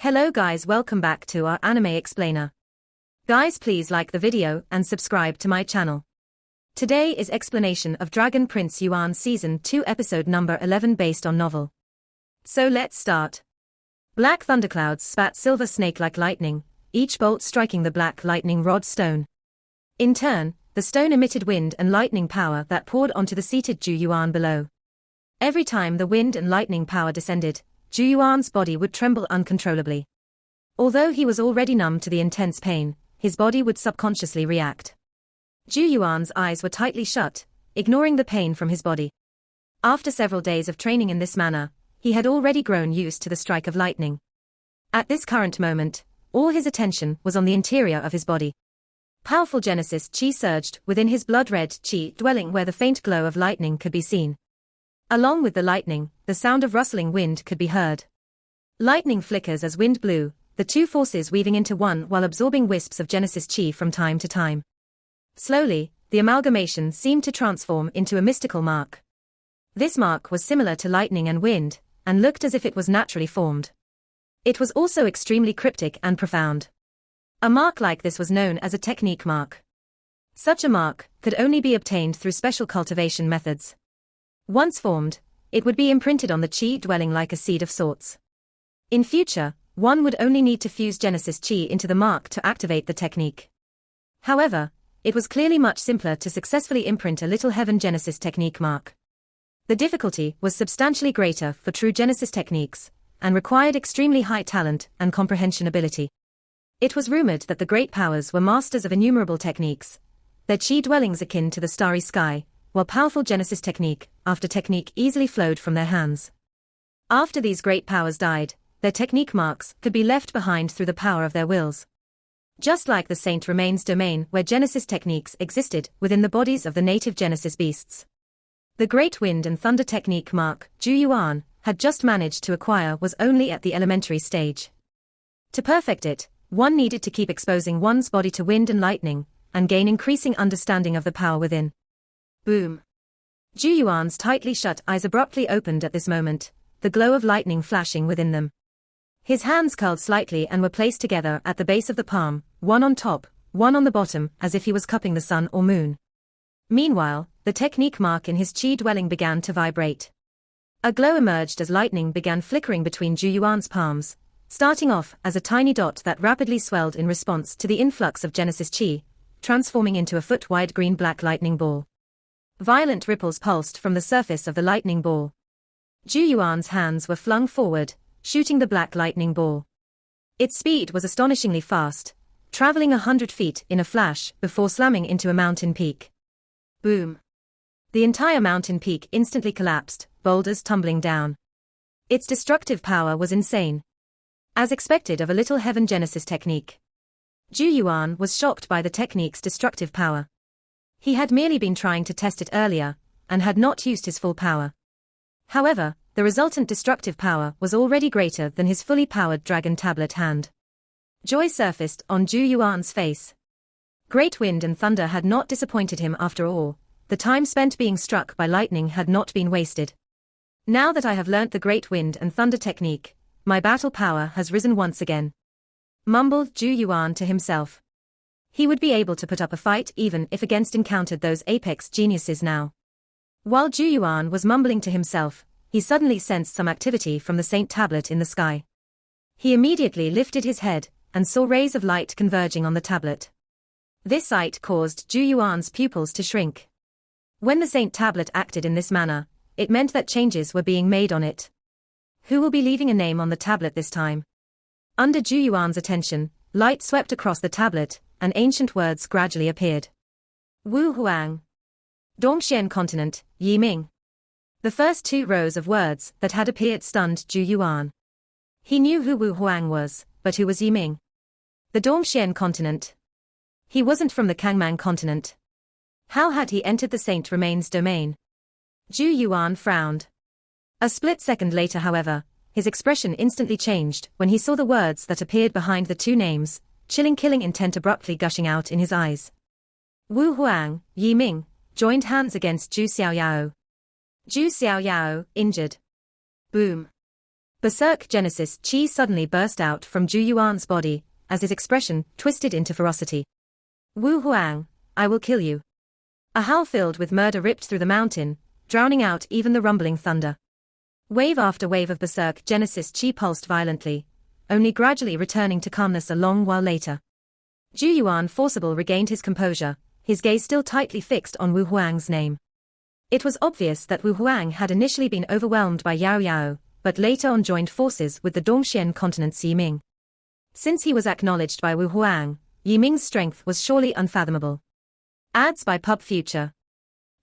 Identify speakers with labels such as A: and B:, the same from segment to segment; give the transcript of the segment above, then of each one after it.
A: Hello guys, welcome back to our anime explainer. Guys, please like the video and subscribe to my channel. Today is explanation of Dragon Prince Yuan Season 2 episode number 11 based on novel. So let's start. Black thunderclouds spat silver snake-like lightning, each bolt striking the black lightning rod stone. In turn, the stone emitted wind and lightning power that poured onto the seated Zhu Yuan below. Every time the wind and lightning power descended, Zhu Yuan's body would tremble uncontrollably. Although he was already numb to the intense pain, his body would subconsciously react. Zhu Yuan's eyes were tightly shut, ignoring the pain from his body. After several days of training in this manner, he had already grown used to the strike of lightning. At this current moment, all his attention was on the interior of his body. Powerful Genesis Chi surged within his blood-red Chi dwelling where the faint glow of lightning could be seen. Along with the lightning, the sound of rustling wind could be heard. Lightning flickers as wind blew, the two forces weaving into one while absorbing wisps of Genesis Chi from time to time. Slowly, the amalgamation seemed to transform into a mystical mark. This mark was similar to lightning and wind, and looked as if it was naturally formed. It was also extremely cryptic and profound. A mark like this was known as a technique mark. Such a mark could only be obtained through special cultivation methods. Once formed, it would be imprinted on the Chi dwelling like a seed of sorts. In future, one would only need to fuse Genesis Chi into the mark to activate the technique. However, it was clearly much simpler to successfully imprint a little heaven Genesis technique mark. The difficulty was substantially greater for true Genesis techniques, and required extremely high talent and comprehension ability. It was rumored that the great powers were masters of innumerable techniques, their Chi dwellings akin to the starry sky, while powerful Genesis technique after technique easily flowed from their hands. After these great powers died, their technique marks could be left behind through the power of their wills. Just like the Saint Remains domain where Genesis techniques existed within the bodies of the native Genesis beasts. The great wind and thunder technique mark Zhu Yuan had just managed to acquire was only at the elementary stage. To perfect it, one needed to keep exposing one's body to wind and lightning, and gain increasing understanding of the power within. Boom! Zhu Yuan's tightly shut eyes abruptly opened at this moment, the glow of lightning flashing within them. His hands curled slightly and were placed together at the base of the palm, one on top, one on the bottom, as if he was cupping the sun or moon. Meanwhile, the technique mark in his Chi dwelling began to vibrate. A glow emerged as lightning began flickering between Zhu Yuan's palms, starting off as a tiny dot that rapidly swelled in response to the influx of Genesis Chi, transforming into a foot-wide green-black lightning ball. Violent ripples pulsed from the surface of the lightning ball. Zhu Yuan's hands were flung forward, shooting the black lightning ball. Its speed was astonishingly fast, traveling 100 feet in a flash before slamming into a mountain peak. Boom! The entire mountain peak instantly collapsed, boulders tumbling down. Its destructive power was insane. As expected of a little heaven Genesis technique, Zhu Yuan was shocked by the technique's destructive power. He had merely been trying to test it earlier, and had not used his full power. However, the resultant destructive power was already greater than his fully powered dragon tablet hand. Joy surfaced on Zhu Yuan's face. Great wind and thunder had not disappointed him after all, the time spent being struck by lightning had not been wasted. Now that I have learnt the great wind and thunder technique, my battle power has risen once again, mumbled Zhu Yuan to himself. He would be able to put up a fight even if against encountered those apex geniuses now. While Zhu Yuan was mumbling to himself, he suddenly sensed some activity from the Saint tablet in the sky. He immediately lifted his head, and saw rays of light converging on the tablet. This sight caused Zhu Yuan's pupils to shrink. When the Saint tablet acted in this manner, it meant that changes were being made on it. Who will be leaving a name on the tablet this time? Under Zhu Yuan's attention, light swept across the tablet, and ancient words gradually appeared. Wu Huang. Dongxian continent, Yi Ming. The first two rows of words that had appeared stunned Zhu Yuan. He knew who Wu Huang was, but who was Yi Ming? The Dongxian continent. He wasn't from the Kangmang continent. How had he entered the Saint Remains domain? Zhu Yuan frowned. A split second later, however, his expression instantly changed when he saw the words that appeared behind the two names, chilling killing intent abruptly gushing out in his eyes. Wu Huang, Yi Ming, joined hands against Zhu Xiaoyao. Zhu Xiaoyao, injured. Boom. Berserk Genesis Chi suddenly burst out from Zhu Yuan's body, as his expression twisted into ferocity. Wu Huang, I will kill you. A howl filled with murder ripped through the mountain, drowning out even the rumbling thunder. Wave after wave of Berserk Genesis Chi pulsed violently, only gradually returning to calmness a long while later. Zhu Yuan forcible regained his composure, his gaze still tightly fixed on Wu Huang's name. It was obvious that Wu Huang had initially been overwhelmed by Yao Yao, but later on joined forces with the Dongxian continent's Yi Ming. Since he was acknowledged by Wu Huang, Yi Ming's strength was surely unfathomable. Ads by Pub Future.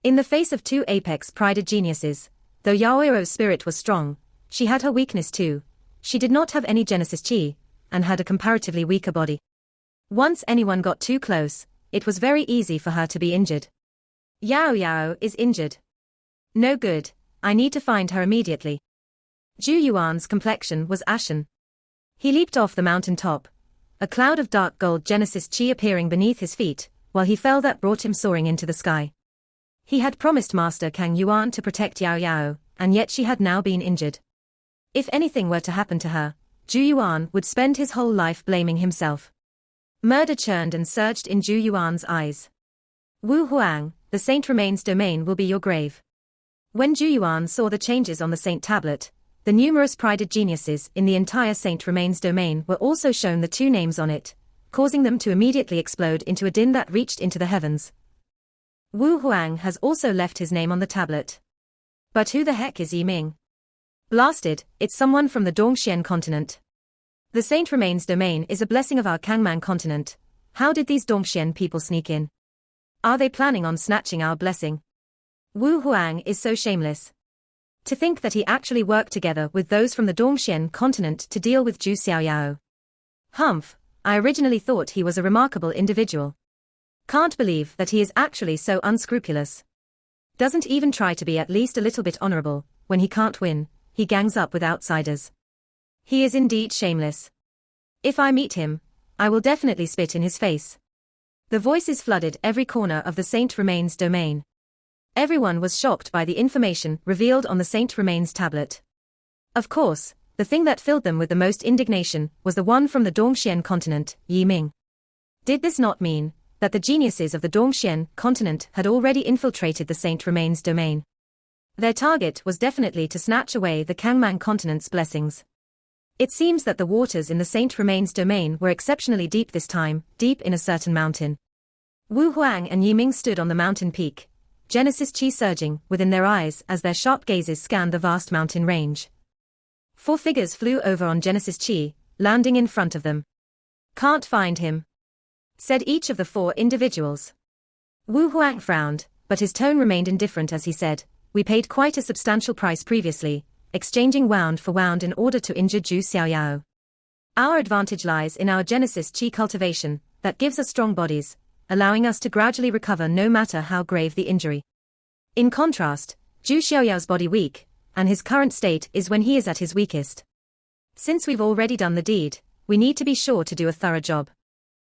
A: In the face of two apex-prided geniuses, though Yao Yao's spirit was strong, she had her weakness too. She did not have any Genesis Chi, and had a comparatively weaker body. Once anyone got too close, it was very easy for her to be injured. Yao Yao is injured. No good, I need to find her immediately. Zhu Yuan's complexion was ashen. He leaped off the mountain top, a cloud of dark gold Genesis Chi appearing beneath his feet, while he fell that brought him soaring into the sky. He had promised Master Kang Yuan to protect Yao Yao, and yet she had now been injured. If anything were to happen to her, Zhu Yuan would spend his whole life blaming himself. Murder churned and surged in Zhu Yuan's eyes. Wu Huang, the Saint Remains domain will be your grave. When Zhu Yuan saw the changes on the Saint tablet, the numerous prided geniuses in the entire Saint Remains domain were also shown the two names on it, causing them to immediately explode into a din that reached into the heavens. Wu Huang has also left his name on the tablet. But who the heck is Yi Ming? Blasted, it's someone from the Dongxian continent. The Saint Remains domain is a blessing of our Kangman continent. How did these Dongxian people sneak in? Are they planning on snatching our blessing? Wu Huang is so shameless. To think that he actually worked together with those from the Dongxian continent to deal with Zhu Xiaoyao. Humph, I originally thought he was a remarkable individual. Can't believe that he is actually so unscrupulous. Doesn't even try to be at least a little bit honorable. When he can't win, he gangs up with outsiders. He is indeed shameless. If I meet him, I will definitely spit in his face. The voices flooded every corner of the Saint Remains domain. Everyone was shocked by the information revealed on the Saint Remains tablet. Of course, the thing that filled them with the most indignation was the one from the Dongxian continent, Yi Ming. Did this not mean that the geniuses of the Dongxian continent had already infiltrated the Saint Remains domain? Their target was definitely to snatch away the Kangman continent's blessings. It seems that the waters in the Saint Remains domain were exceptionally deep this time, deep in a certain mountain. Wu Huang and Yi Ming stood on the mountain peak, Genesis Chi surging within their eyes as their sharp gazes scanned the vast mountain range. Four figures flew over on Genesis Chi, landing in front of them. Can't find him, said each of the four individuals. Wu Huang frowned, but his tone remained indifferent as he said, we paid quite a substantial price previously, exchanging wound for wound in order to injure Zhu Xiaoyao. Our advantage lies in our Genesis Chi cultivation, that gives us strong bodies, allowing us to gradually recover no matter how grave the injury. In contrast, Zhu Xiaoyao's body weak, and his current state is when he is at his weakest. Since we've already done the deed, we need to be sure to do a thorough job.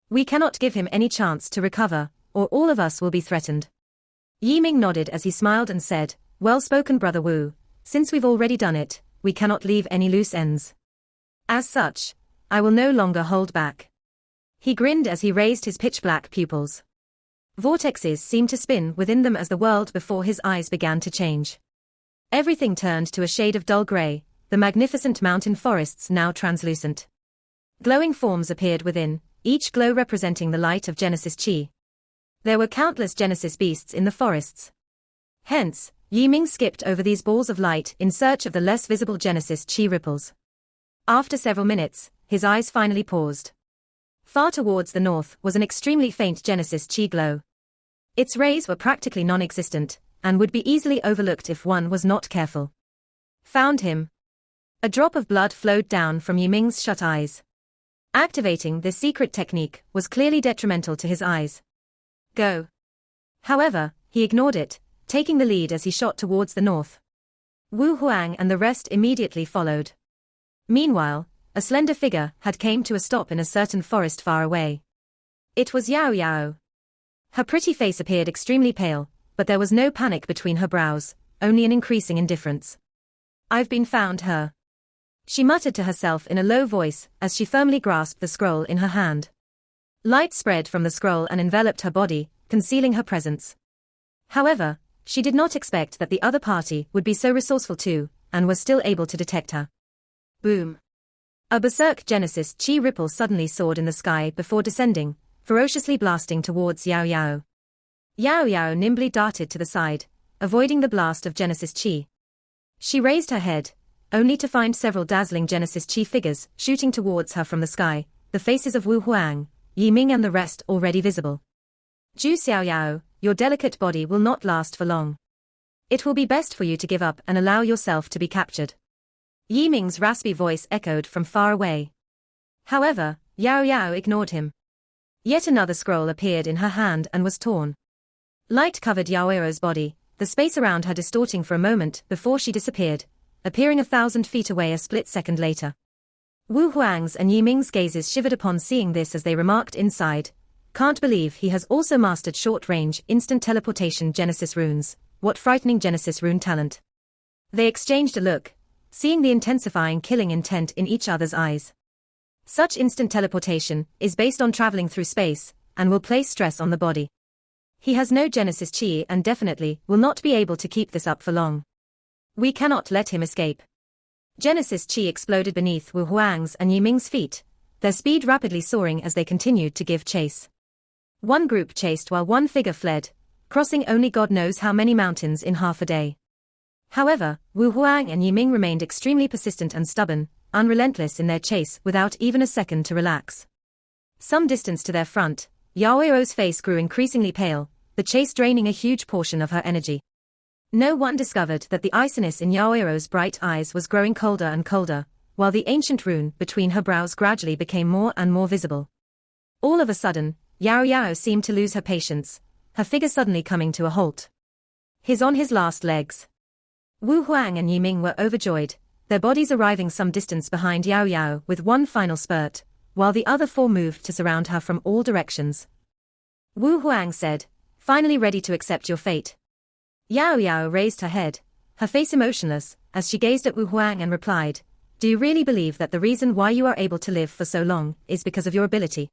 A: We cannot give him any chance to recover, or all of us will be threatened. Yi Ming nodded as he smiled and said, well spoken brother Wu, since we've already done it, we cannot leave any loose ends. As such, I will no longer hold back. He grinned as he raised his pitch-black pupils. Vortexes seemed to spin within them as the world before his eyes began to change. Everything turned to a shade of dull grey, the magnificent mountain forests now translucent. Glowing forms appeared within, each glow representing the light of Genesis Chi. There were countless Genesis beasts in the forests. Hence, Yi Ming skipped over these balls of light in search of the less visible Genesis Chi ripples. After several minutes, his eyes finally paused. Far towards the north was an extremely faint Genesis Chi glow. Its rays were practically non-existent, and would be easily overlooked if one was not careful. Found him. A drop of blood flowed down from Yi Ming's shut eyes. Activating this secret technique was clearly detrimental to his eyes. Go. However, he ignored it, taking the lead as he shot towards the north. Wu Huang and the rest immediately followed. Meanwhile, a slender figure had came to a stop in a certain forest far away. It was Yao Yao. Her pretty face appeared extremely pale, but there was no panic between her brows, only an increasing indifference. I've been found her. She muttered to herself in a low voice as she firmly grasped the scroll in her hand. Light spread from the scroll and enveloped her body, concealing her presence. However, she did not expect that the other party would be so resourceful too, and was still able to detect her. Boom! A berserk Genesis chi ripple suddenly soared in the sky before descending, ferociously blasting towards Yao Yao. Yao Yao nimbly darted to the side, avoiding the blast of Genesis chi. She raised her head, only to find several dazzling Genesis chi figures shooting towards her from the sky, the faces of Wu Huang, Yi Ming and the rest already visible. Zhu Xiao Yao, your delicate body will not last for long. It will be best for you to give up and allow yourself to be captured. Yi Ming's raspy voice echoed from far away. However, Yao Yao ignored him. Yet another scroll appeared in her hand and was torn. Light covered Yao Yao's body, the space around her distorting for a moment before she disappeared, appearing 1,000 feet away a split second later. Wu Huang's and Yi Ming's gazes shivered upon seeing this as they remarked inside, "Can't believe he has also mastered short-range instant teleportation Genesis runes, what frightening Genesis rune talent." They exchanged a look, seeing the intensifying killing intent in each other's eyes. Such instant teleportation is based on traveling through space, and will place stress on the body. He has no Genesis chi and definitely will not be able to keep this up for long. We cannot let him escape. Genesis chi exploded beneath Wu Huang's and Yi Ming's feet, their speed rapidly soaring as they continued to give chase. One group chased while one figure fled, crossing only God knows how many mountains in half a day. However, Wu Huang and Yi Ming remained extremely persistent and stubborn, unrelentless in their chase without even a second to relax. Some distance to their front, Yao Yao's face grew increasingly pale, the chase draining a huge portion of her energy. No one discovered that the iciness in Yao Yao's bright eyes was growing colder and colder, while the ancient rune between her brows gradually became more and more visible. All of a sudden, Yao Yao seemed to lose her patience, her figure suddenly coming to a halt. He's on his last legs. Wu Huang and Yi Ming were overjoyed, their bodies arriving some distance behind Yao Yao with one final spurt, while the other four moved to surround her from all directions. Wu Huang said, "Finally ready to accept your fate." Yao Yao raised her head, her face emotionless, as she gazed at Wu Huang and replied, "Do you really believe that the reason why you are able to live for so long is because of your ability?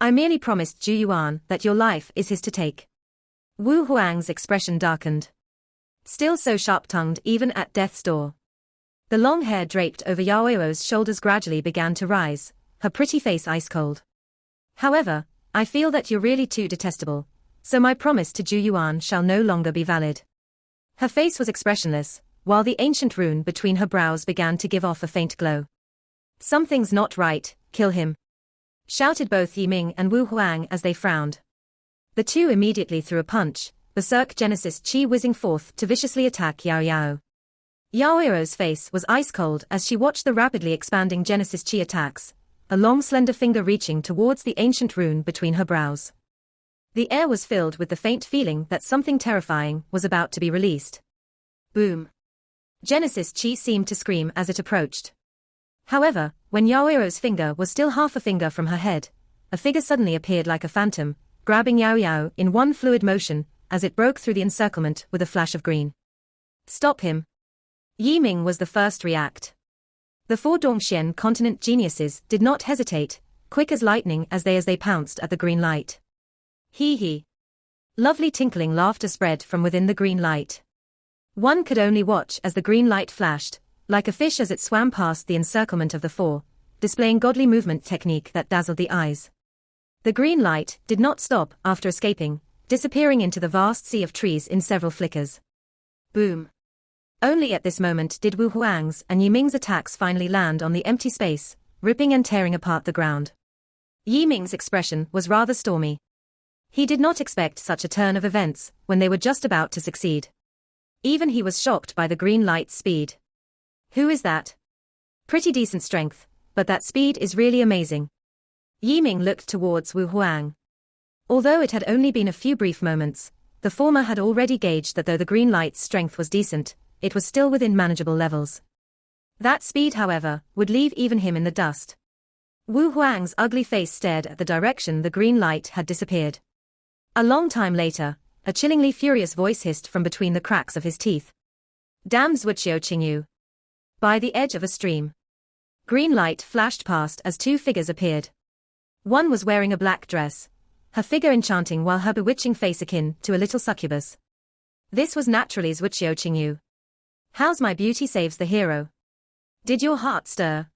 A: I merely promised Zhu Yuan that your life is his to take." Wu Huang's expression darkened. Still so sharp-tongued even at death's door. The long hair draped over Yao Yao's shoulders gradually began to rise, her pretty face ice-cold. "However, I feel that you're really too detestable, so my promise to Zhu Yuan shall no longer be valid." Her face was expressionless, while the ancient rune between her brows began to give off a faint glow. "Something's not right, kill him," shouted both Yi Ming and Wu Huang as they frowned. The two immediately threw a punch, berserk Genesis chi whizzing forth to viciously attack Yao Yao. Yao Yao's face was ice-cold as she watched the rapidly expanding Genesis chi attacks, a long slender finger reaching towards the ancient rune between her brows. The air was filled with the faint feeling that something terrifying was about to be released. Boom! Genesis chi seemed to scream as it approached. However, when Yao Yao's finger was still half a finger from her head, a figure suddenly appeared like a phantom, grabbing Yao Yao in one fluid motion, as it broke through the encirclement with a flash of green. "Stop him!" Yi Ming was the first to react. The four Dongxian continent geniuses did not hesitate, quick as lightning as they pounced at the green light. Hee hee. Lovely tinkling laughter spread from within the green light. One could only watch as the green light flashed, like a fish as it swam past the encirclement of the four, displaying godly movement technique that dazzled the eyes. The green light did not stop after escaping, disappearing into the vast sea of trees in several flickers. Boom. Only at this moment did Wu Huang's and Yi Ming's attacks finally land on the empty space, ripping and tearing apart the ground. Yi Ming's expression was rather stormy. He did not expect such a turn of events when they were just about to succeed. Even he was shocked by the green light's speed. "Who is that? Pretty decent strength, but that speed is really amazing." Yi Ming looked towards Wu Huang. Although it had only been a few brief moments, the former had already gauged that though the green light's strength was decent, it was still within manageable levels. That speed, however, would leave even him in the dust. Wu Huang's ugly face stared at the direction the green light had disappeared. A long time later, a chillingly furious voice hissed from between the cracks of his teeth. "Damn Zhuqiu Qingyu." By the edge of a stream, Green light flashed past as two figures appeared. One was wearing a black dress, her figure enchanting while her bewitching face akin to a little succubus. This was naturally Zhuqiu. How's my beauty saves the hero? Did your heart stir?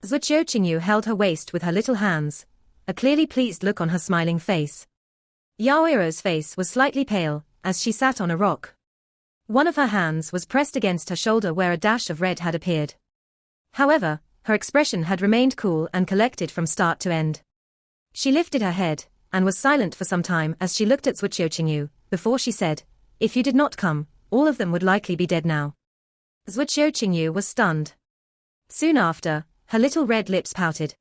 A: Zhuqiu held her waist with her little hands, a clearly pleased look on her smiling face. Yaoiro's face was slightly pale, as she sat on a rock. One of her hands was pressed against her shoulder where a dash of red had appeared. However, her expression had remained cool and collected from start to end. She lifted her head, and was silent for some time as she looked at Zhuqiu, before she said, "If you did not come, all of them would likely be dead now." Zhuqiu was stunned. Soon after, her little red lips pouted,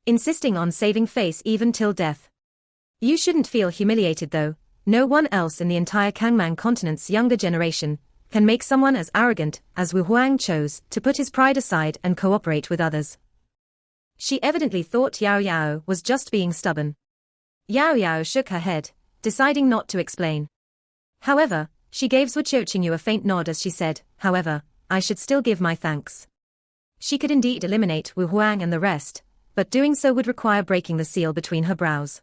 A: insisting on saving face even till death. You shouldn't feel humiliated though. No one else in the entire Kangmang continent's younger generation can make someone as arrogant as Wu Huang chose to put his pride aside and cooperate with others. She evidently thought Yao Yao was just being stubborn. Yao Yao shook her head, deciding not to explain. However, she gave Zhuqiu a faint nod as she said, "However, I should still give my thanks." She could indeed eliminate Wu Huang and the rest, but doing so would require breaking the seal between her brows.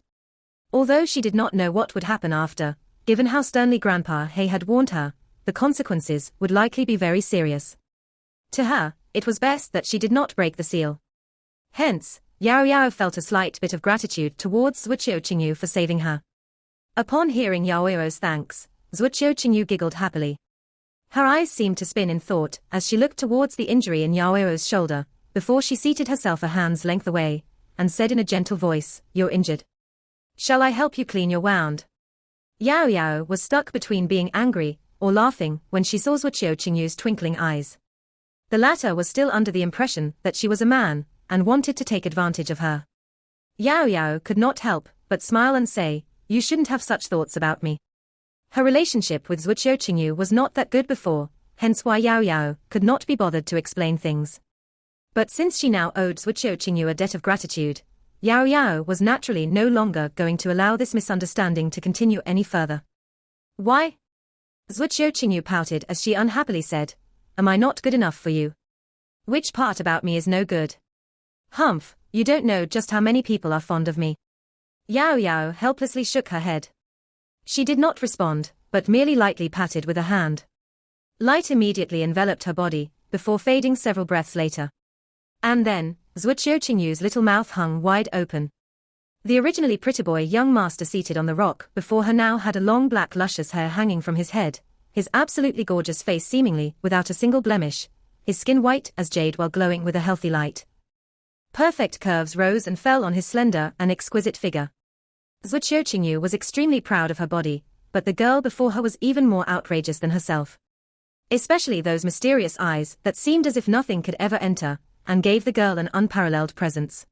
A: Although she did not know what would happen after, given how sternly Grandpa He had warned her, the consequences would likely be very serious. To her, it was best that she did not break the seal. Hence, Yao Yao felt a slight bit of gratitude towards Zhuqiu for saving her. Upon hearing Yaoiro's thanks, Zhuqiu giggled happily. Her eyes seemed to spin in thought as she looked towards the injury in Yaoiro's shoulder, before she seated herself a hand's length away, and said in a gentle voice, "You're injured. Shall I help you clean your wound?" Yao Yao was stuck between being angry or laughing when she saw Zhuqiu's twinkling eyes. The latter was still under the impression that she was a man, and wanted to take advantage of her. Yao Yao could not help but smile and say, "You shouldn't have such thoughts about me." Her relationship with Zhuqiu was not that good before, hence why Yao Yao could not be bothered to explain things. But since she now owed Zhuqiu a debt of gratitude, Yao Yao was naturally no longer going to allow this misunderstanding to continue any further. "Why?" Zhuqiu pouted as she unhappily said, "Am I not good enough for you? Which part about me is no good?" "Humph, you don't know just how many people are fond of me." Yao Yao helplessly shook her head. She did not respond, but merely lightly patted with a hand. Light immediately enveloped her body, before fading several breaths later. And then, Zhuqiu's little mouth hung wide open. The originally pretty boy young master seated on the rock before her now had a long black luscious hair hanging from his head, his absolutely gorgeous face seemingly without a single blemish, his skin white as jade while glowing with a healthy light. Perfect curves rose and fell on his slender and exquisite figure. Zhuqiu was extremely proud of her body, but the girl before her was even more outrageous than herself. Especially those mysterious eyes that seemed as if nothing could ever enter, and gave the girl an unparalleled presence.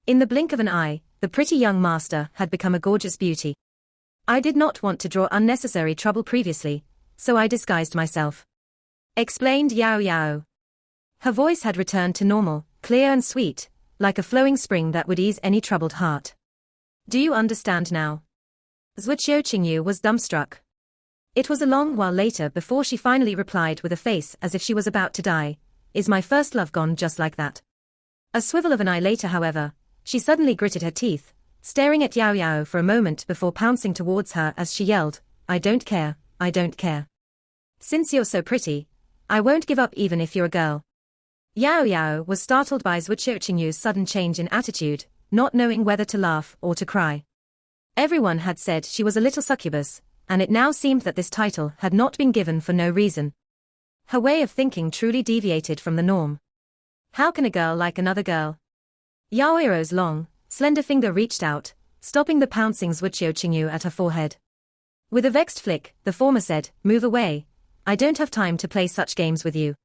A: In the blink of an eye, the pretty young master had become a gorgeous beauty. "I did not want to draw unnecessary trouble previously, so I disguised myself," explained Yao Yao. Her voice had returned to normal, clear and sweet, like a flowing spring that would ease any troubled heart. "Do you understand now?" Zhuqiu was dumbstruck. It was a long while later before she finally replied with a face as if she was about to die, "Is my first love gone just like that?" A swivel of an eye later, however, she suddenly gritted her teeth, staring at Yao Yao for a moment before pouncing towards her as she yelled, "I don't care, I don't care. Since you're so pretty, I won't give up even if you're a girl." Yao Yao was startled by Zhuqiu's sudden change in attitude, not knowing whether to laugh or to cry. Everyone had said she was a little succubus, and it now seemed that this title had not been given for no reason. Her way of thinking truly deviated from the norm. How can a girl like another girl? Yaoiro's long, slender finger reached out, stopping the pouncing Zhuqiu at her forehead. With a vexed flick, the former said, "Move away. I don't have time to play such games with you."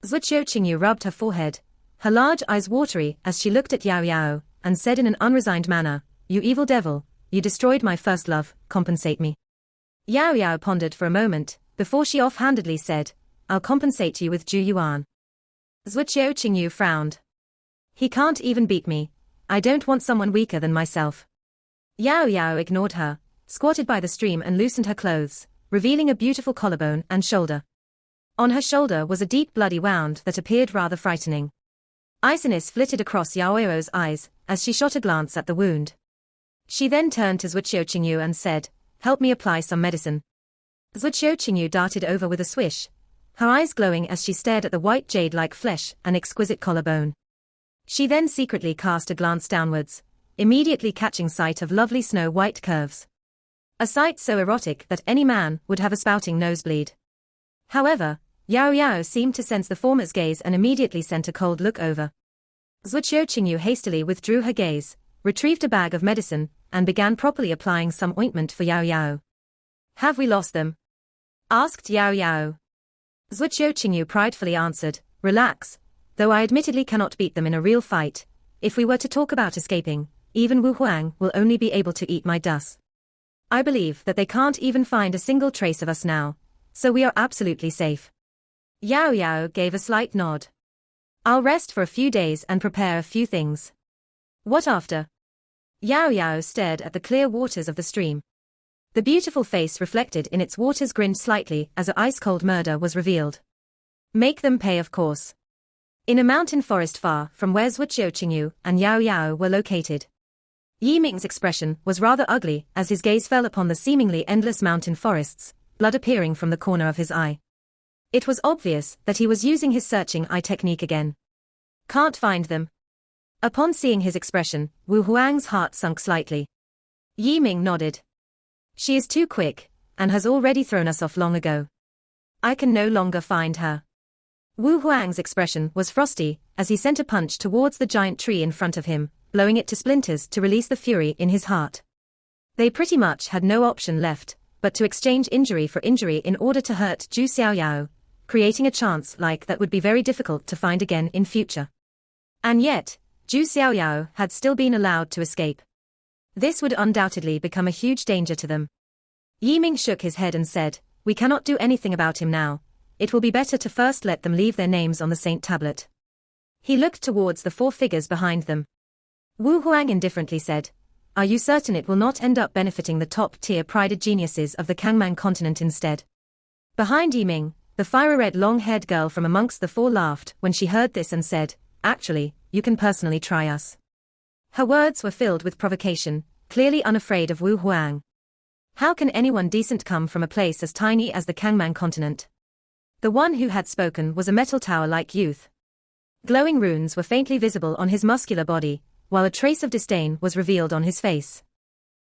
A: Zhuqiu rubbed her forehead, her large eyes watery as she looked at Yao Yao, and said in an unresigned manner, "You evil devil, you destroyed my first love, compensate me." Yao Yao pondered for a moment, before she offhandedly said, "I'll compensate you with Yuan." Zhuqiu frowned. "He can't even beat me. I don't want someone weaker than myself." Yao Yao ignored her, squatted by the stream and loosened her clothes, revealing a beautiful collarbone and shoulder. On her shoulder was a deep bloody wound that appeared rather frightening. Iciness flitted across Yao Yao's eyes as she shot a glance at the wound. She then turned to Zhuqiu Qingyu and said, "Help me apply some medicine." Zhuqiu Qingyu darted over with a swish, her eyes glowing as she stared at the white jade-like flesh and exquisite collarbone. She then secretly cast a glance downwards, immediately catching sight of lovely snow-white curves. A sight so erotic that any man would have a spouting nosebleed. However, Yao Yao seemed to sense the former's gaze and immediately sent a cold look over. Zhuqiu Qingyu hastily withdrew her gaze, retrieved a bag of medicine, and began properly applying some ointment for Yao Yao. "Have we lost them?" asked Yao Yao. Zhuqiu Qingyu pridefully answered, "Relax, though I admittedly cannot beat them in a real fight. If we were to talk about escaping, even Wu Huang will only be able to eat my dust. I believe that they can't even find a single trace of us now, so we are absolutely safe." Yao Yao gave a slight nod. "I'll rest for a few days and prepare a few things." "What after?" Yao Yao stared at the clear waters of the stream. The beautiful face reflected in its waters grinned slightly as an ice-cold murder was revealed. "Make them pay, of course." In a mountain forest far from where Zhuqiu Qingyu and Yao Yao were located, Yi Ming's expression was rather ugly as his gaze fell upon the seemingly endless mountain forests, blood appearing from the corner of his eye. It was obvious that he was using his searching eye technique again. "Can't find them." Upon seeing his expression, Wu Huang's heart sunk slightly. Yi Ming nodded. "She is too quick, and has already thrown us off long ago. I can no longer find her." Wu Huang's expression was frosty as he sent a punch towards the giant tree in front of him, blowing it to splinters to release the fury in his heart. They pretty much had no option left but to exchange injury for injury in order to hurt Zhu Xiaoyao, creating a chance like that would be very difficult to find again in future. And yet, Zhu Xiaoyao had still been allowed to escape. This would undoubtedly become a huge danger to them. Yi Ming shook his head and said, "We cannot do anything about him now. It will be better to first let them leave their names on the Saint Tablet." He looked towards the four figures behind them. Wu Huang indifferently said, "Are you certain it will not end up benefiting the top-tier prided geniuses of the Kangman continent instead?" Behind Yi Ming, the fiery-red long-haired girl from amongst the four laughed when she heard this and said, "Actually, you can personally try us." Her words were filled with provocation, clearly unafraid of Wu Huang. How can anyone decent come from a place as tiny as the Kangman continent? The one who had spoken was a metal tower-like youth. Glowing runes were faintly visible on his muscular body, while a trace of disdain was revealed on his face.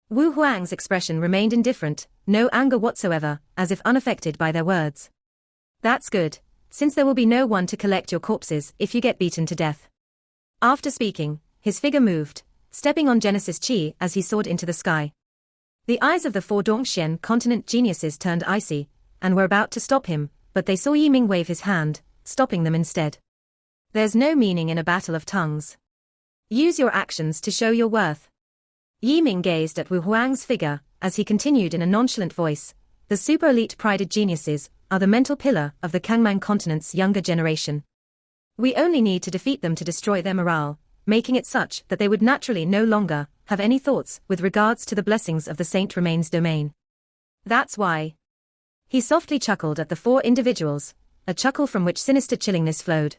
A: Wu Huang's expression remained indifferent, no anger whatsoever, as if unaffected by their words. "That's good, since there will be no one to collect your corpses if you get beaten to death." After speaking, his figure moved, stepping on Genesis Chi as he soared into the sky. The eyes of the four Dongxian continent geniuses turned icy, and were about to stop him, but they saw Yi Ming wave his hand, stopping them instead. "There's no meaning in a battle of tongues. Use your actions to show your worth." Yi Ming gazed at Wu Huang's figure, as he continued in a nonchalant voice, "The super-elite prided geniuses are the mental pillar of the Kangman continent's younger generation. We only need to defeat them to destroy their morale, making it such that they would naturally no longer have any thoughts with regards to the blessings of the Saint Remains domain. That's why." He softly chuckled at the four individuals, a chuckle from which sinister chillingness flowed.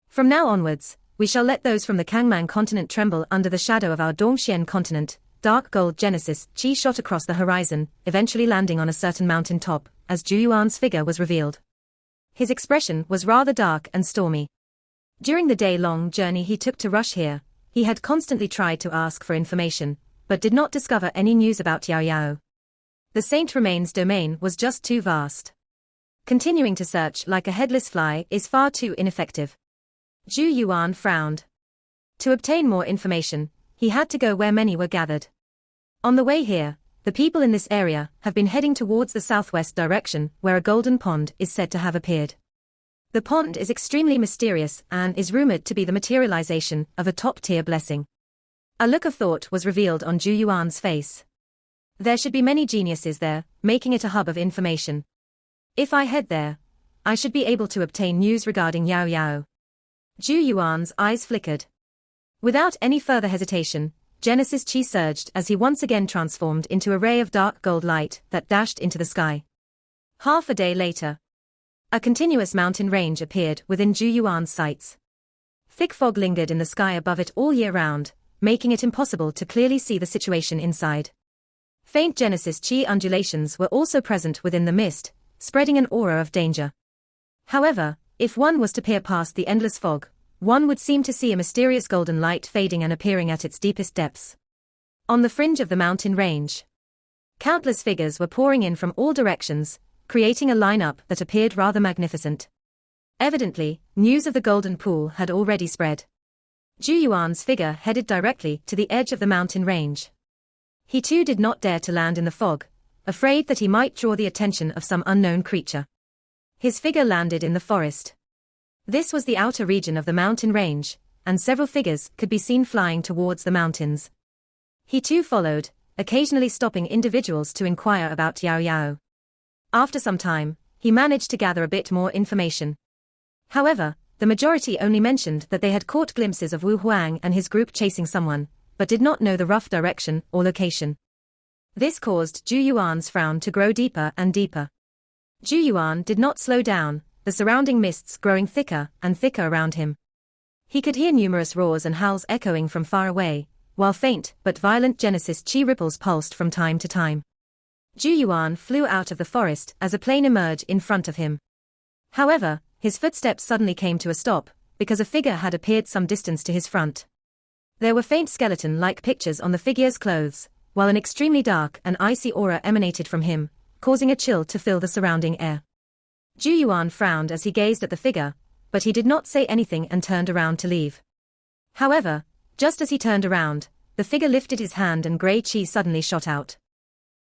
A: "From now onwards, we shall let those from the Kangman continent tremble under the shadow of our Dongxian continent." Dark gold Genesis Chi shot across the horizon, eventually landing on a certain mountain top, as Zhu Yuan's figure was revealed. His expression was rather dark and stormy. During the day-long journey he took to rush here, he had constantly tried to ask for information, but did not discover any news about Yao Yao. The Saint Remains domain was just too vast. Continuing to search like a headless fly is far too ineffective. Zhu Yuan frowned. To obtain more information, he had to go where many were gathered. On the way here, the people in this area have been heading towards the southwest direction where a golden pond is said to have appeared. The pond is extremely mysterious and is rumored to be the materialization of a top-tier blessing. A look of thought was revealed on Zhu Yuan's face. There should be many geniuses there, making it a hub of information. If I head there, I should be able to obtain news regarding Yao Yao. Zhu Yuan's eyes flickered. Without any further hesitation, Genesis Chi surged as he once again transformed into a ray of dark gold light that dashed into the sky. Half a day later, a continuous mountain range appeared within Zhu Yuan's sights. Thick fog lingered in the sky above it all year round, making it impossible to clearly see the situation inside. Faint Genesis Chi undulations were also present within the mist, spreading an aura of danger. However, if one was to peer past the endless fog, one would seem to see a mysterious golden light fading and appearing at its deepest depths. On the fringe of the mountain range, countless figures were pouring in from all directions, creating a lineup that appeared rather magnificent. Evidently, news of the golden pool had already spread. Zhu Yuan's figure headed directly to the edge of the mountain range. He too did not dare to land in the fog, afraid that he might draw the attention of some unknown creature. His figure landed in the forest. This was the outer region of the mountain range, and several figures could be seen flying towards the mountains. He too followed, occasionally stopping individuals to inquire about Yao Yao. After some time, he managed to gather a bit more information. However, the majority only mentioned that they had caught glimpses of Wu Huang and his group chasing someone, but did not know the rough direction or location. This caused Zhu Yuan's frown to grow deeper and deeper. Zhu Yuan did not slow down, the surrounding mists growing thicker and thicker around him. He could hear numerous roars and howls echoing from far away, while faint but violent Genesis Chi ripples pulsed from time to time. Zhu Yuan flew out of the forest as a plane emerged in front of him. However, his footsteps suddenly came to a stop, because a figure had appeared some distance to his front. There were faint skeleton-like pictures on the figure's clothes, while an extremely dark and icy aura emanated from him, causing a chill to fill the surrounding air. Zhu Yuan frowned as he gazed at the figure, but he did not say anything and turned around to leave. However, just as he turned around, the figure lifted his hand and grey chi suddenly shot out.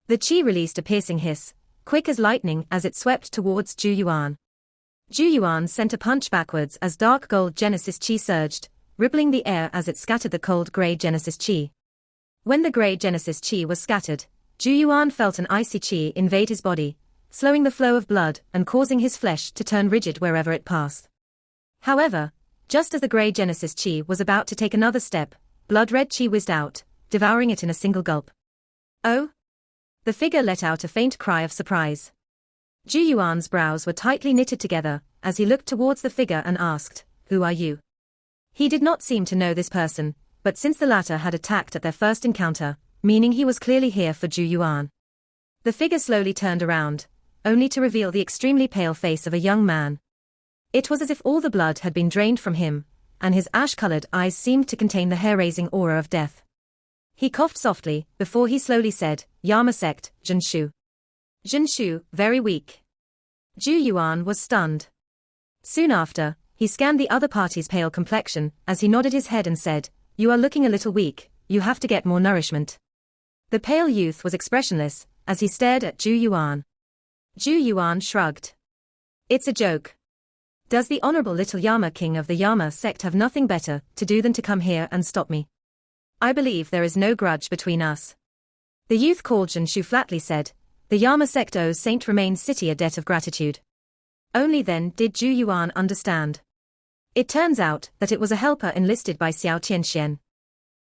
A: The chi released a piercing hiss, quick as lightning as it swept towards Zhu Yuan. Zhu Yuan sent a punch backwards as dark gold Genesis Chi surged, rippling the air as it scattered the cold grey Genesis Chi. When the grey Genesis Chi was scattered, Zhu Yuan felt an icy chi invade his body, slowing the flow of blood and causing his flesh to turn rigid wherever it passed. However, just as the grey Genesis Chi was about to take another step, blood-red chi whizzed out, devouring it in a single gulp. Oh! The figure let out a faint cry of surprise. Zhu Yuan's brows were tightly knitted together as he looked towards the figure and asked, "Who are you?" He did not seem to know this person, but since the latter had attacked at their first encounter, meaning he was clearly here for Zhu Yuan. The figure slowly turned around, only to reveal the extremely pale face of a young man. It was as if all the blood had been drained from him, and his ash-colored eyes seemed to contain the hair-raising aura of death. He coughed softly, before he slowly said, "Yama sect, Zhenshu." Zhenshu, very weak. Zhu Yuan was stunned. Soon after, he scanned the other party's pale complexion, as he nodded his head and said, "You are looking a little weak, you have to get more nourishment." The pale youth was expressionless, as he stared at Zhu Yuan. Zhu Yuan shrugged. "It's a joke. Does the honorable little Yama king of the Yama sect have nothing better to do than to come here and stop me? I believe there is no grudge between us." The youth called Zhenshu flatly said, "The Yama sect owes Saint Remain's city a debt of gratitude." Only then did Zhu Yuan understand. It turns out that it was a helper enlisted by Xiao Tianxian.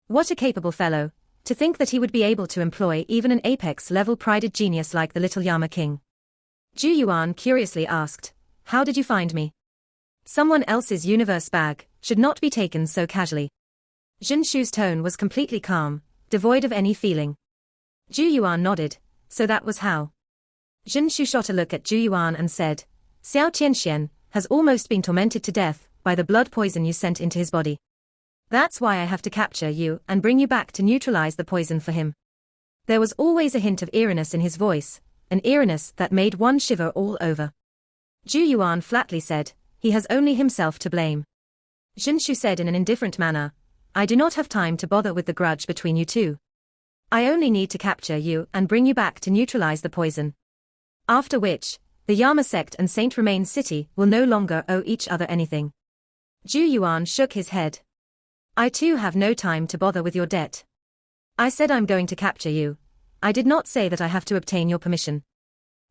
A: What a capable fellow, to think that he would be able to employ even an apex-level prided genius like the little Yama king. Zhu Yuan curiously asked, "How did you find me?" Someone else's universe bag should not be taken so casually. Zhenshu's tone was completely calm, devoid of any feeling. Zhu Yuan nodded, so that was how. Zhenshu shot a look at Zhu Yuan and said, "Xiao Tianxian has almost been tormented to death by the blood poison you sent into his body. That's why I have to capture you and bring you back to neutralize the poison for him." There was always a hint of eeriness in his voice, an eeriness that made one shiver all over. Zhu Yuan flatly said, "He has only himself to blame." Zhenshu said in an indifferent manner, "I do not have time to bother with the grudge between you two. I only need to capture you and bring you back to neutralize the poison. After which, the Yama sect and Saint Remain's city will no longer owe each other anything." Zhu Yuan shook his head. "I too have no time to bother with your debt. I said I'm going to capture you. I did not say that I have to obtain your permission."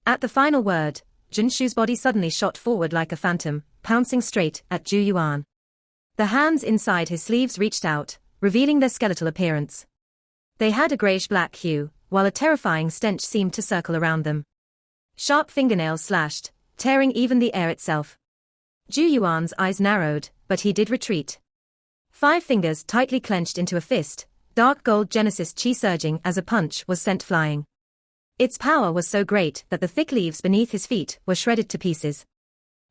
A: At the final word, Zhenshu's body suddenly shot forward like a phantom, pouncing straight at Zhu Yuan. The hands inside his sleeves reached out, revealing their skeletal appearance. They had a greyish-black hue, while a terrifying stench seemed to circle around them. Sharp fingernails slashed, tearing even the air itself. Zhu Yuan's eyes narrowed, but he did retreat. 5 fingers tightly clenched into a fist, dark gold Genesis chi surging as a punch was sent flying. Its power was so great that the thick leaves beneath his feet were shredded to pieces.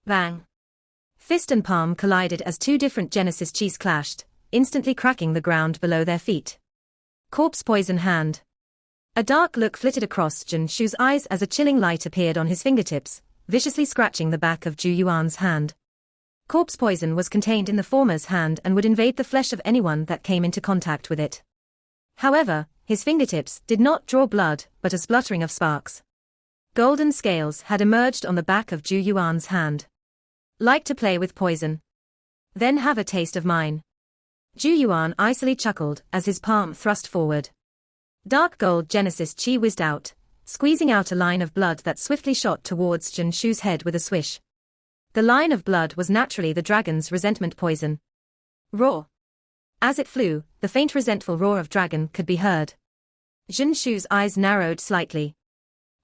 A: Bang! Fist and palm collided as 2 different Genesis chis clashed, instantly cracking the ground below their feet. Corpse poison hand. A dark look flitted across Jun Shu's eyes as a chilling light appeared on his fingertips, viciously scratching the back of Ju Yuan's hand. Corpse poison was contained in the former's hand and would invade the flesh of anyone that came into contact with it. However, his fingertips did not draw blood but a spluttering of sparks. Golden scales had emerged on the back of Ju Yuan's hand. Like to play with poison? Then have a taste of mine. Ju Yuan icily chuckled as his palm thrust forward. Dark gold Genesis chi whizzed out, squeezing out a line of blood that swiftly shot towards Jun Shu's head with a swish. The line of blood was naturally the dragon's resentment poison. Roar! As it flew, the faint resentful roar of dragon could be heard. Jun Shu's eyes narrowed slightly.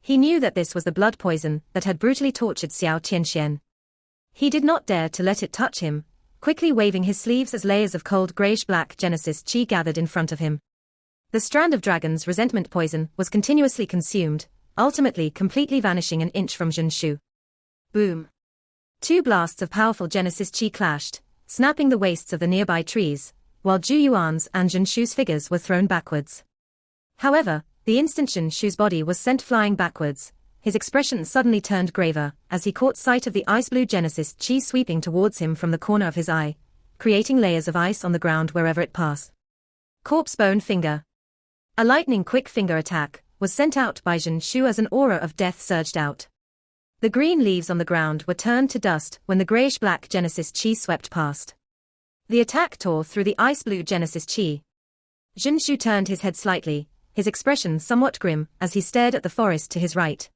A: He knew that this was the blood poison that had brutally tortured Xiao Tianxian. He did not dare to let it touch him, quickly waving his sleeves as layers of cold grayish-black Genesis chi gathered in front of him. The strand of dragon's resentment poison was continuously consumed, ultimately completely vanishing an inch from Jun Shu. Boom! 2 blasts of powerful Genesis chi clashed, snapping the wastes of the nearby trees, while Ju Yuan's and Jun Shu's figures were thrown backwards. However, the instant Jun Shu's body was sent flying backwards, his expression suddenly turned graver as he caught sight of the ice-blue Genesis chi sweeping towards him from the corner of his eye, creating layers of ice on the ground wherever it passed. Corpse bone finger. A lightning-quick finger attack was sent out by Jun Shu as an aura of death surged out. The green leaves on the ground were turned to dust when the grayish-black Genesis chi swept past. The attack tore through the ice-blue Genesis chi. Jun Shu turned his head slightly, his expression somewhat grim as he stared at the forest to his right.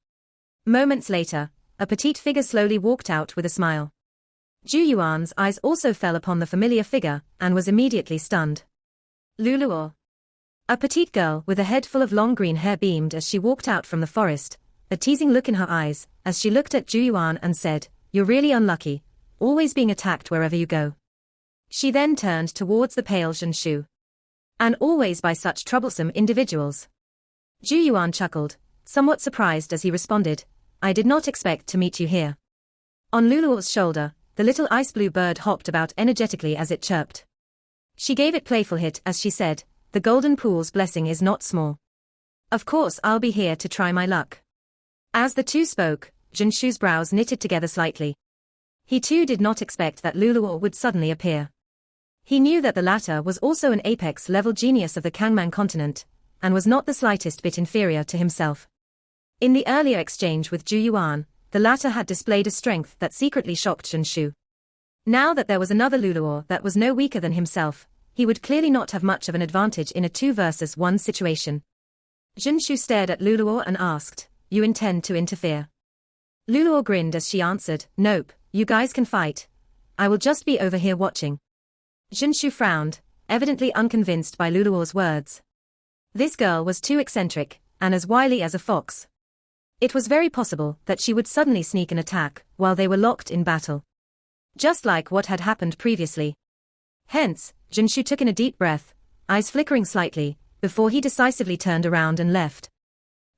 A: Moments later, a petite figure slowly walked out with a smile. Ju Yuan's eyes also fell upon the familiar figure and was immediately stunned. Luluo. A petite girl with a head full of long green hair beamed as she walked out from the forest, a teasing look in her eyes as she looked at Ju Yuan and said, "You're really unlucky, always being attacked wherever you go." She then turned towards the pale Jun Shu. "And always by such troublesome individuals." Ju Yuan chuckled, somewhat surprised as he responded, "I did not expect to meet you here." On Luluo's shoulder, the little ice-blue bird hopped about energetically as it chirped. She gave it playful hit as she said, "The golden pool's blessing is not small. Of course I'll be here to try my luck." As the two spoke, Jun Shu's brows knitted together slightly. He too did not expect that Luluo would suddenly appear. He knew that the latter was also an apex-level genius of the Kangman continent, and was not the slightest bit inferior to himself. In the earlier exchange with Ju Yuan, the latter had displayed a strength that secretly shocked Jun Shu. Now that there was another Luluo that was no weaker than himself, he would clearly not have much of an advantage in a 2 versus 1 situation. Jun Shu stared at Luluo and asked, "You intend to interfere?" Luluo grinned as she answered, "Nope, you guys can fight. I will just be over here watching." Jun Shu frowned, evidently unconvinced by Luluo's words. This girl was too eccentric, and as wily as a fox. It was very possible that she would suddenly sneak an attack while they were locked in battle. Just like what had happened previously. Hence, Jun Shu took in a deep breath, eyes flickering slightly, before he decisively turned around and left.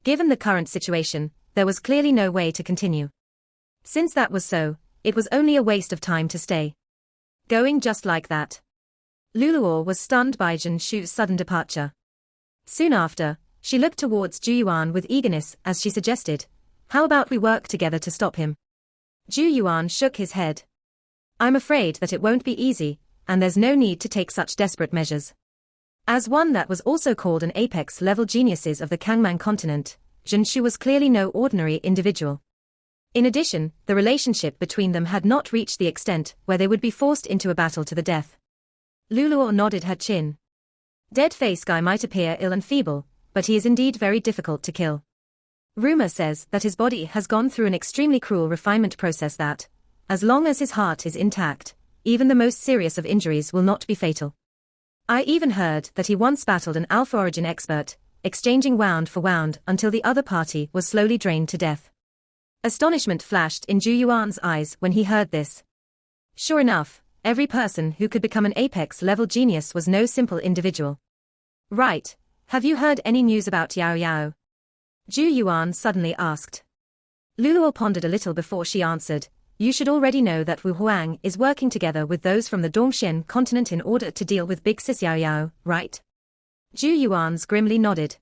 A: Given the current situation, there was clearly no way to continue. Since that was so, it was only a waste of time to stay. Going just like that. Luluo was stunned by Jun Shu's sudden departure. Soon after, she looked towards Ju Yuan with eagerness as she suggested, "How about we work together to stop him?" Ju Yuan shook his head. "I'm afraid that it won't be easy, and there's no need to take such desperate measures." As one that was also called an apex-level geniuses of the Kangman continent, Jun Shu was clearly no ordinary individual. In addition, the relationship between them had not reached the extent where they would be forced into a battle to the death. Luluo nodded her chin. Dead-face guy might appear ill and feeble, but he is indeed very difficult to kill. Rumor says that his body has gone through an extremely cruel refinement process that, as long as his heart is intact, even the most serious of injuries will not be fatal. I even heard that he once battled an Alpha Origin expert, exchanging wound for wound until the other party was slowly drained to death. Astonishment flashed in Ju Yuan's eyes when he heard this. Sure enough, every person who could become an apex-level genius was no simple individual. Right, have you heard any news about Yao Yao? Zhu Yuan suddenly asked. Luluo pondered a little before she answered, you should already know that Wu Huang is working together with those from the Dongxian continent in order to deal with Big Sis Yao Yao, right? Zhu Yuan's grimly nodded.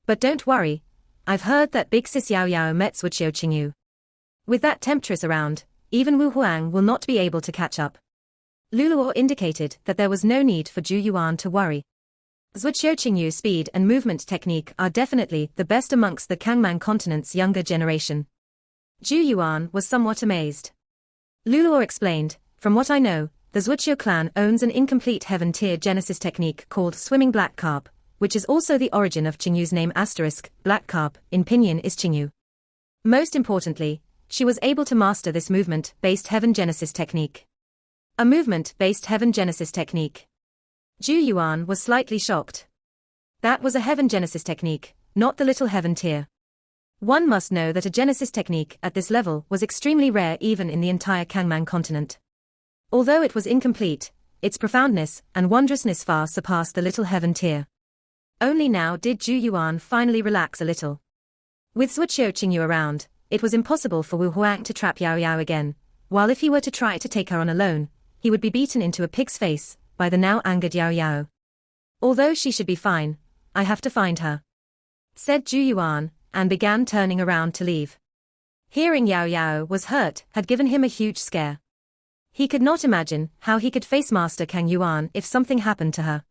A: But don't worry, I've heard that Big Sis Yao Yao met Zuoqiu Qingyu. With that temptress around, even Wu Huang will not be able to catch up. Luluo indicated that there was no need for Zhu Yuan to worry. Zuoqiu Qingyu's speed and movement technique are definitely the best amongst the Kangman continent's younger generation. Zhu Yuan was somewhat amazed. Luluo explained, from what I know, the Zuoqiu clan owns an incomplete heaven-tier genesis technique called swimming black carp, which is also the origin of Qingyu's name *, black carp, in pinyin is Qingyu. Most importantly, she was able to master this movement-based heaven genesis technique. A movement-based heaven genesis technique. Zhu Yuan was slightly shocked. That was a heaven genesis technique, not the little heaven tier. One must know that a genesis technique at this level was extremely rare even in the entire Kangman continent. Although it was incomplete, its profoundness and wondrousness far surpassed the little heaven tier. Only now did Zhu Yuan finally relax a little. With Zuoqiu Qingyu around, it was impossible for Wu Huang to trap Yao Yao again, while if he were to try to take her on alone, he would be beaten into a pig's face by the now angered Yao Yao. Although she should be fine, I have to find her, said Zhu Yuan, and began turning around to leave. Hearing Yao Yao was hurt had given him a huge scare. He could not imagine how he could face Master Kang Yuan if something happened to her.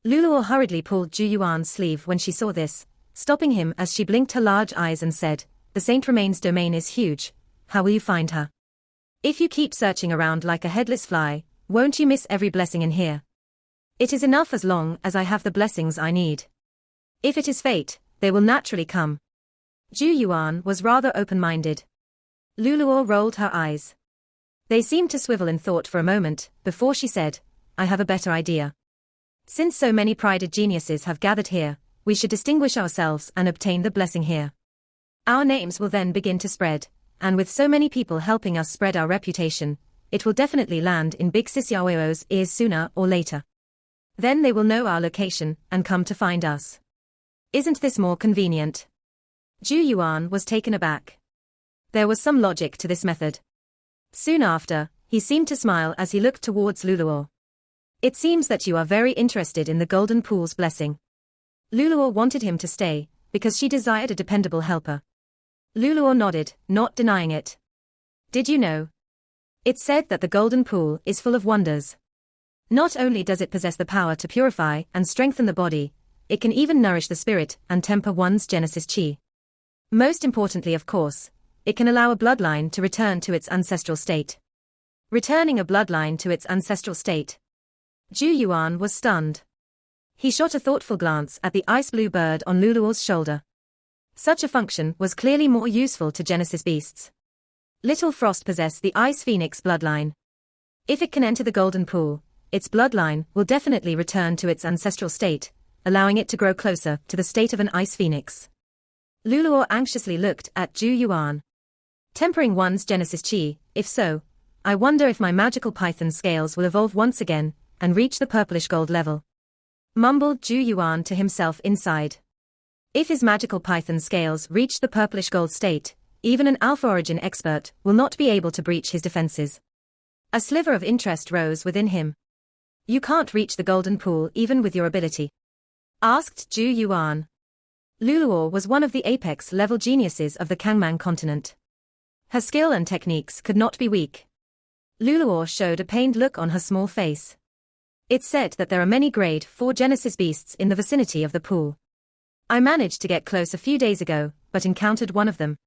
A: Luluo hurriedly pulled Zhu Yuan's sleeve when she saw this, stopping him as she blinked her large eyes and said, the Saint Remain's domain is huge, how will you find her? If you keep searching around like a headless fly, won't you miss every blessing in here? It is enough as long as I have the blessings I need. If it is fate, they will naturally come. Zhu Yuan was rather open-minded. Luluo rolled her eyes. They seemed to swivel in thought for a moment, before she said, I have a better idea. Since so many prided geniuses have gathered here, we should distinguish ourselves and obtain the blessing here. Our names will then begin to spread, and with so many people helping us spread our reputation, it will definitely land in Big Sis Yao Yao's ears sooner or later. Then they will know our location and come to find us. Isn't this more convenient? Zhu Yuan was taken aback. There was some logic to this method. Soon after, he seemed to smile as he looked towards Luluo. It seems that you are very interested in the Golden Pool's blessing. Luluo wanted him to stay, because she desired a dependable helper. Luluo nodded, not denying it. Did you know? It's said that the Golden Pool is full of wonders. Not only does it possess the power to purify and strengthen the body, it can even nourish the spirit and temper one's Genesis Qi. Most importantly, of course, it can allow a bloodline to return to its ancestral state. Returning a bloodline to its ancestral state. Zhu Yuan was stunned. He shot a thoughtful glance at the ice-blue bird on Luluo's shoulder. Such a function was clearly more useful to Genesis beasts. Little Frost possessed the Ice Phoenix bloodline. If it can enter the Golden Pool, its bloodline will definitely return to its ancestral state, allowing it to grow closer to the state of an Ice Phoenix. Luluo anxiously looked at Zhu Yuan. Tempering one's Genesis Qi, if so, I wonder if my magical python scales will evolve once again, and reach the purplish gold level. Mumbled Zhu Yuan to himself inside. If his magical python scales reach the purplish gold state, even an Alpha Origin expert will not be able to breach his defenses. A sliver of interest rose within him. You can't reach the Golden Pool even with your ability? Asked Zhu Yuan. Luluo was one of the apex-level geniuses of the Kangman continent. Her skill and techniques could not be weak. Luluo showed a pained look on her small face. It's said that there are many grade 4 Genesis beasts in the vicinity of the pool. I managed to get close a few days ago, but encountered one of them.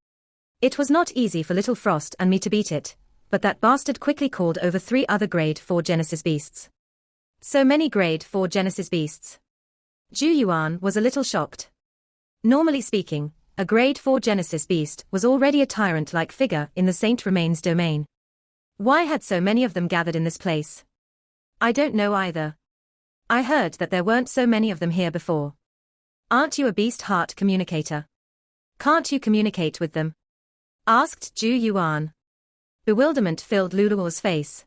A: It was not easy for Little Frost and me to beat it, but that bastard quickly called over 3 other grade 4 Genesis beasts. So many grade 4 Genesis beasts. Zhu Yuan was a little shocked. Normally speaking, a grade 4 Genesis beast was already a tyrant-like figure in the Saint Remain's domain. Why had so many of them gathered in this place? I don't know either. I heard that there weren't so many of them here before. Aren't you a beast heart communicator? Can't you communicate with them? Asked Zhu Yuan. Bewilderment filled Luluo's face.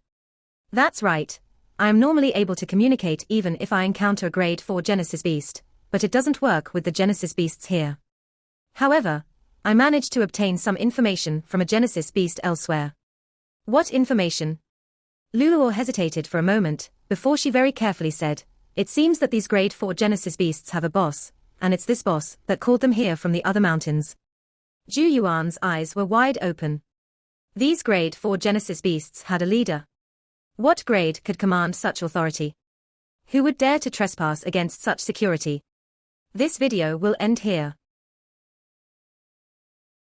A: That's right. I am normally able to communicate even if I encounter a grade 4 Genesis beast, but it doesn't work with the Genesis beasts here. However, I managed to obtain some information from a Genesis beast elsewhere. What information? Luluor hesitated for a moment, before she very carefully said, "It seems that these grade 4 Genesis beasts have a boss, and it's this boss that called them here from the other mountains." Zhu Yuan's eyes were wide open. These grade 4 Genesis beasts had a leader. What grade could command such authority? Who would dare to trespass against such security? This video will end here.